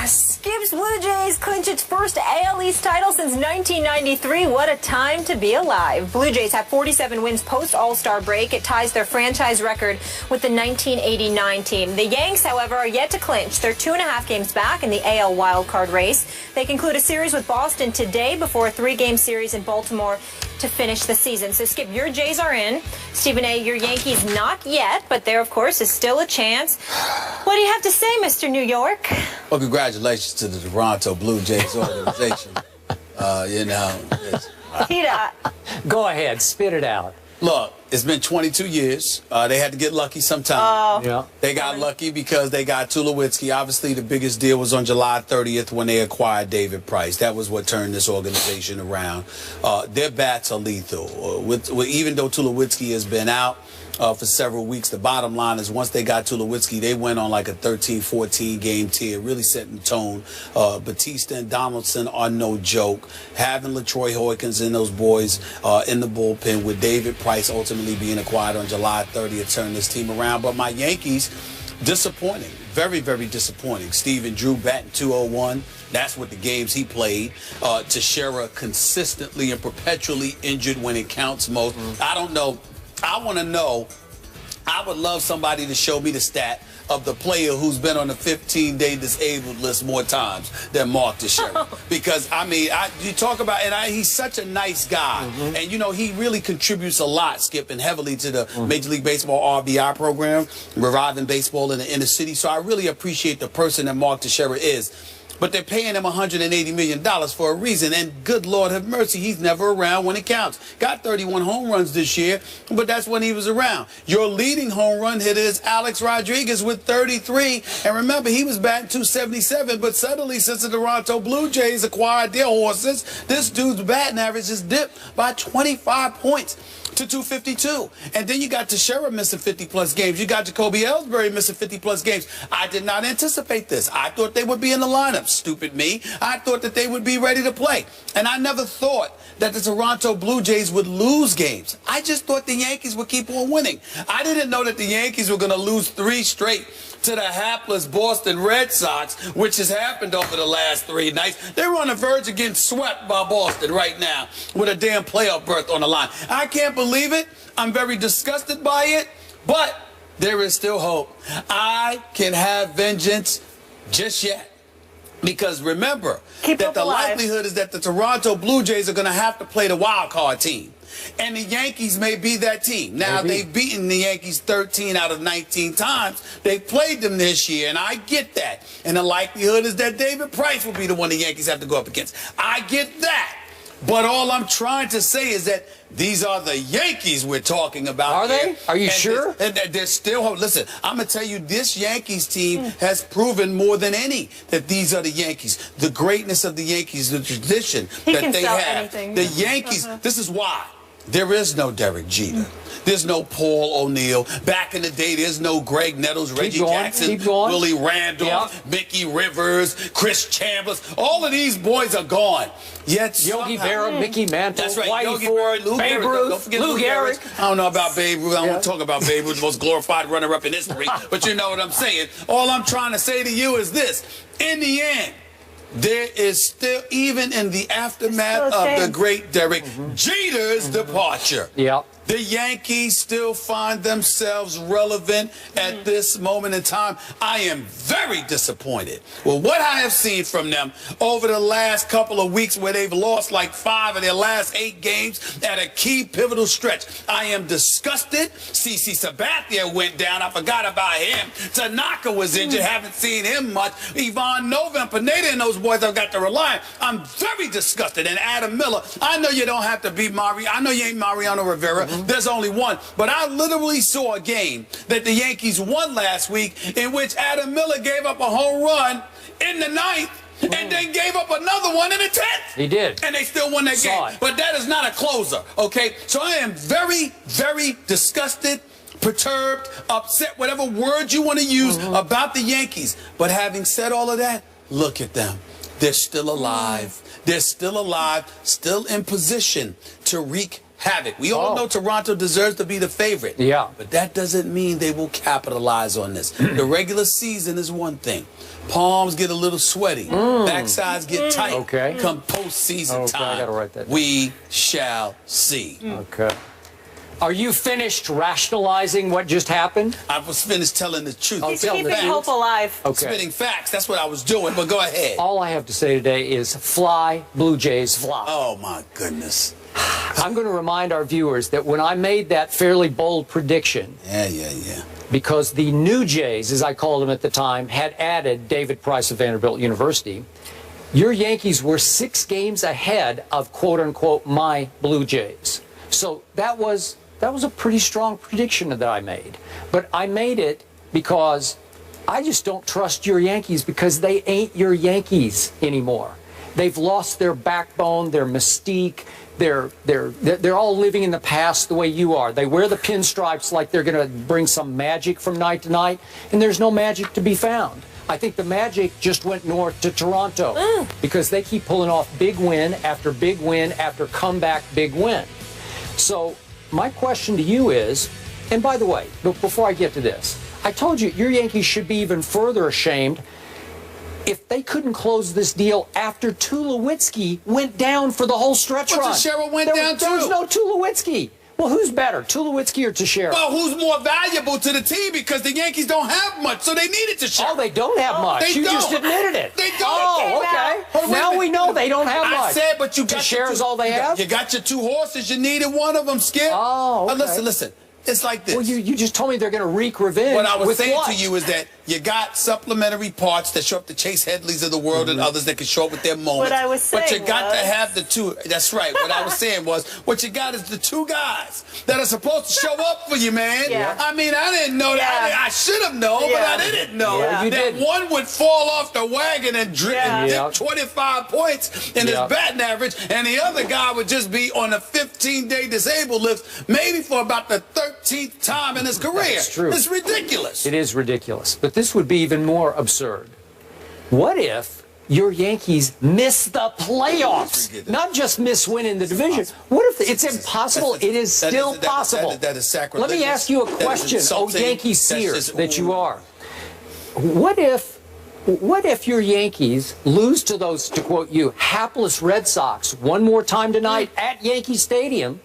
Skip's Blue Jays clinch its first AL East title since 1993. What a time to be alive. Blue Jays have 47 wins post-All-Star break. It ties their franchise record with the 1989 team. The Yanks, however, are yet to clinch. They're 2.5 games back in the AL wildcard race. They conclude a series with Boston today before a 3-game series in Baltimore to finish the season. So, Skip, your Jays are in. Stephen A., your Yankees not yet, but there, of course, is still a chance. What do you have to say, Mr. New York? Well, congratulations to the Toronto Blue Jays organization. Go ahead, spit it out. Look, it's been 22 years. They had to get lucky sometime. Yeah. They got lucky because they got Tulowitzki. Obviously, the biggest deal was on July 30th when they acquired David Price. That was what turned this organization around. Their bats are lethal. Even though Tulowitzki has been out for several weeks, the bottom line is once they got Tulowitzki, they went on like a 13, 14 game tier, really setting the tone. Batista and Donaldson are no joke. Having LaTroy Hoykins and those boys in the bullpen with David Price ultimately being acquired on July 30th turned this team around. But my Yankees, disappointing. Very, very disappointing. Steven Drew batting .201. That's what the games he played. Teixeira consistently and perpetually injured when it counts most. I don't know. I want to know. I would love somebody to show me the stat of the player who's been on the 15-day disabled list more times than Mark Teixeira. Because, I mean, you talk about, and he's such a nice guy. And, you know, he really contributes a lot, Skip, and heavily to the Major League Baseball RBI program, reviving baseball in the inner city. So I really appreciate the person that Mark Teixeira is. But they're paying him $180 million for a reason. And good Lord have mercy, he's never around when it counts. Got 31 home runs this year, but that's when he was around. Your leading home run hitter is Alex Rodriguez with 33. And remember, he was batting .277, but suddenly since the Toronto Blue Jays acquired their horses, this dude's batting average has dipped by 25 points to .252. And then you got Teixeira missing 50-plus games. You got Jacoby Ellsbury missing 50-plus games. I did not anticipate this. I thought they would be in the lineup. Stupid me. I thought that they would be ready to play. And I never thought that the Toronto Blue Jays would lose games. I just thought the Yankees would keep on winning. I didn't know that the Yankees were going to lose 3 straight to the hapless Boston Red Sox, which has happened over the last 3 nights. They're on the verge of getting swept by Boston right now with a damn playoff berth on the line. I can't believe it. I'm very disgusted by it, but there is still hope. I can have vengeance just yet. Because remember that the likelihood is that the Toronto Blue Jays are going to have to play the wild card team. And the Yankees may be that team. Now, they've beaten the Yankees 13 out of 19 times. They've played them this year, and I get that. And the likelihood is that David Price will be the one the Yankees have to go up against. I get that. But all I'm trying to say is that these are the Yankees we're talking about. Are they? Are you sure? And there's still hope. Listen, I'm going to tell you, this Yankees team has proven more than any that these are the Yankees. The greatness of the Yankees, the tradition that they have. The Yankees, this is why. There is no Derek Jeter. There's no Paul O'Neill. Back in the day, there's no Greg Nettles, Reggie Jackson, Willie Randolph, Mickey Rivers, Chris Chambers. All of these boys are gone. Yet Yogi Berra, Mickey Mantle, that's right, Whitey Ford, Babe Ruth, don't forget Lou Gehrig. I don't know about Babe Ruth. I don't want to talk about Babe Ruth, the most glorified runner-up in history. But you know what I'm saying. All I'm trying to say to you is this. In the end, there is still, even in the aftermath of the great Derek Jeter's departure, the Yankees still find themselves relevant at this moment in time. I am very disappointed with what I have seen from them over the last couple of weeks where they've lost like 5 of their last 8 games at a key pivotal stretch. I am disgusted. CC Sabathia went down. I forgot about him. Tanaka was injured. Haven't seen him much. Ivan Nova and Pineda and those boys I've got to rely on. I'm very disgusted. And Adam Miller, I know you don't have to be Mario. I know you ain't Mariano Rivera. There's only one. But I literally saw a game that the Yankees won last week in which Adam Miller gave up a home run in the 9th and then gave up another one in the 10th. He did. And they still won that game. But that is not a closer, okay? So I am very, very disgusted, perturbed, upset, whatever word you want to use about the Yankees. But having said all of that, look at them. They're still alive. They're still alive, still in position to wreak havoc. We all know Toronto deserves to be the favorite. Yeah. But that doesn't mean they will capitalize on this. The regular season is one thing. Palms get a little sweaty. Backsides get tight. Okay. Come postseason time, I gotta write that down. we shall see. Okay. Are you finished rationalizing what just happened? I was finished telling the truth. He's keeping hope alive. Okay. Spitting facts. That's what I was doing. But go ahead. All I have to say today is fly, Blue Jays, fly. Oh, my goodness. I'm going to remind our viewers that when I made that fairly bold prediction, Yeah. because the New Jays, as I called them at the time, had added David Price of Vanderbilt University, your Yankees were 6 games ahead of, quote-unquote, my Blue Jays. So that was a pretty strong prediction that I made. But I made it because I just don't trust your Yankees because they ain't your Yankees anymore. They've lost their backbone, their mystique. They're all living in the past the way you are. They wear the pinstripes like they're going to bring some magic from night to night, and there's no magic to be found. I think the magic just went north to Toronto because they keep pulling off big win after comeback big win. So my question to you is, and by the way, before I get to this, I told you your Yankees should be even further ashamed if they couldn't close this deal after Tulowitzki went down for the whole stretch run. But Teixeira went down too. There was no Tulowitzki. Well, who's better, Tulowitzki or Teixeira? Well, who's more valuable to the team because the Yankees don't have much, so they needed Teixeira. Oh, they don't have much. They You don't. just admitted it. They don't. Oh, okay. Hold Now on. we know they don't have much. I said, but you got Teixeira's all they have? You got your 2 horses. You needed one of them, Skip. Oh, okay. Listen. It's like this. Well, you just told me they're going to wreak revenge. What I was with saying what? to you is that you got supplementary parts that show up the Chase Headleys of the world and others that can show up with their moments. What I was saying But you got was... to have the 2. That's right. What I was saying was, what you got is the 2 guys that are supposed to show up for you, man. Yeah. I mean, I didn't know that. I should have known, but I didn't know you that didn't. one would fall off the wagon and dip 25 points in his batting average, and the other guy would just be on a 15-day disabled list, maybe for about the 13th time in his career. That's true. It's ridiculous. It is ridiculous. But this would be even more absurd. What if your Yankees miss the playoffs? Not just miss winning the division. What if it's impossible? It is still possible. That is sacrilegious. Let me ask you a question, oh Yankee seers that you are. What if your Yankees lose to those, to quote you, hapless Red Sox one more time tonight at Yankee Stadium?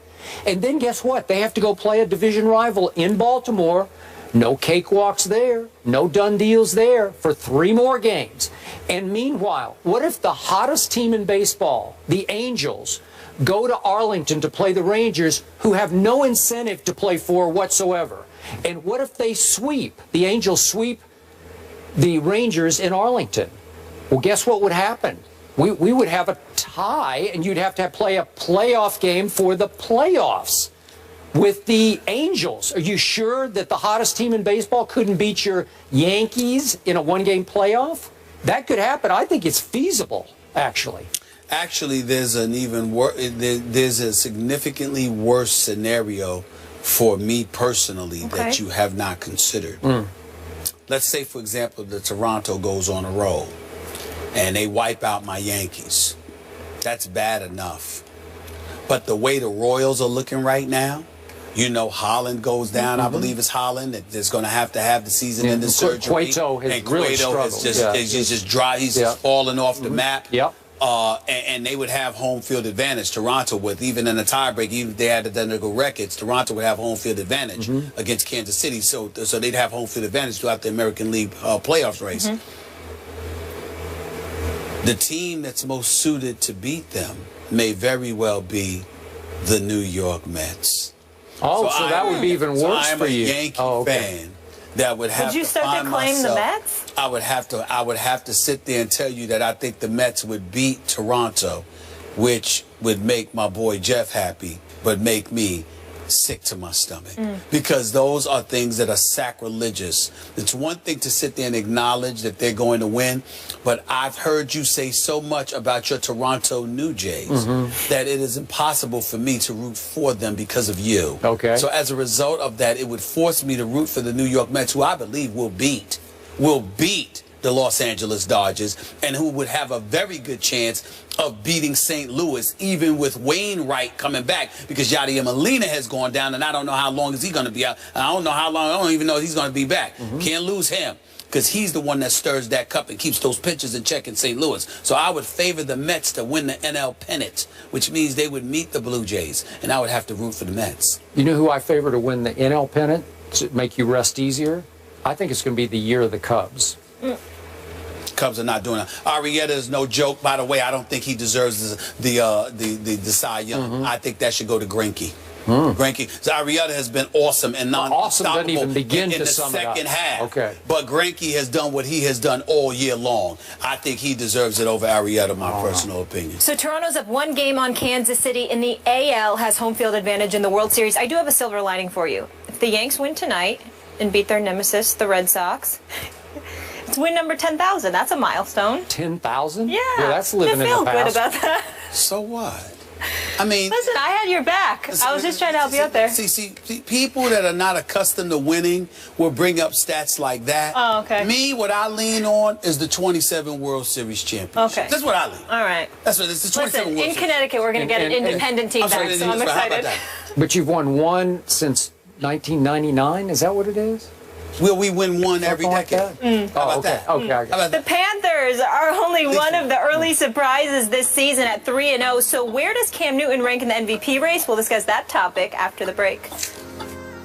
And then guess what? They have to go play a division rival in Baltimore. No cakewalks there. No done deals there for 3 more games. And meanwhile, what if the hottest team in baseball, the Angels, go to Arlington to play the Rangers, who have no incentive to play for whatsoever? And what if they sweep, the Angels sweep the Rangers in Arlington? Well, guess what would happen? We would have a tie, and you'd have to play a playoff game for the playoffs with the Angels. Are you sure that the hottest team in baseball couldn't beat your Yankees in a 1-game playoff? That could happen. I think it's feasible, actually. Actually, there's an even worse. There's a significantly worse scenario for me personally that you have not considered. Let's say, for example, that Toronto goes on a roll and they wipe out my Yankees. That's bad enough. But the way the Royals are looking right now, you know, Holland goes down. I believe it's Holland that is going to have the season in the surgery. Cueto has really struggled. He's just dry. He's just falling off the map. Yep. And they would have home field advantage. Toronto would, even in a tiebreak, even if they had identical records, Toronto would have home field advantage against Kansas City. So they'd have home field advantage throughout the American League playoffs race. The team that's most suited to beat them may very well be the New York Mets. Oh, so that would be even worse for you. I'm a Yankee fan that would have to. Did you start to claim the Mets? I would have to sit there and tell you that I think the Mets would beat Toronto, which would make my boy Jeff happy, but make me sick to my stomach, because those are things that are sacrilegious. It's one thing to sit there and acknowledge that they're going to win, but I've heard you say so much about your Toronto New Jays that it is impossible for me to root for them because of you. Okay. So as a result of that, it would force me to root for the New York Mets, who I believe will beat the Los Angeles Dodgers, and who would have a very good chance of beating St. Louis, even with Wainwright coming back, because Yadier Molina has gone down, and I don't know how long is he going to be out. I don't know how long. I don't even know if he's going to be back. Can't lose him, because he's the one that stirs that cup and keeps those pitchers in check in St. Louis. So I would favor the Mets to win the NL pennant, which means they would meet the Blue Jays, and I would have to root for the Mets. You know who I favor to win the NL pennant to make you rest easier? I think it's going to be the year of the Cubs. Cubs are not doing it. Arrieta is no joke. By the way, I don't think he deserves the Cy Young. I think that should go to Greinke. Greinke. So Arrieta has been awesome and awesome doesn't even begin in to the sum it up. second half. Okay. But Greinke has done what he has done all year long. I think he deserves it over Arrieta, my personal opinion. So Toronto's up 1 game on Kansas City in the AL, has home field advantage in the World Series. I do have a silver lining for you. If the Yanks win tonight and beat their nemesis, the Red Sox, it's win number 10,000. That's a milestone. 10,000? Yeah. That's living in the feel past. good about that. So what? I mean, listen, I had your back. I was just trying to help you out there. See, people that are not accustomed to winning will bring up stats like that. Oh, okay. Me, what I lean on is the 27 World Series championship. Okay. That's what I lean. All right. That's what it's the 27 Listen, World in Series. Connecticut, we're going to get an independent team back, so I'm How about excited. that? But you've won one since 1999? Is that what it is? Will we win one every Something like decade? that? How about okay. that? Okay. How about The that? Panthers are only one of the early surprises this season at 3-0. So where does Cam Newton rank in the MVP race? We'll discuss that topic after the break.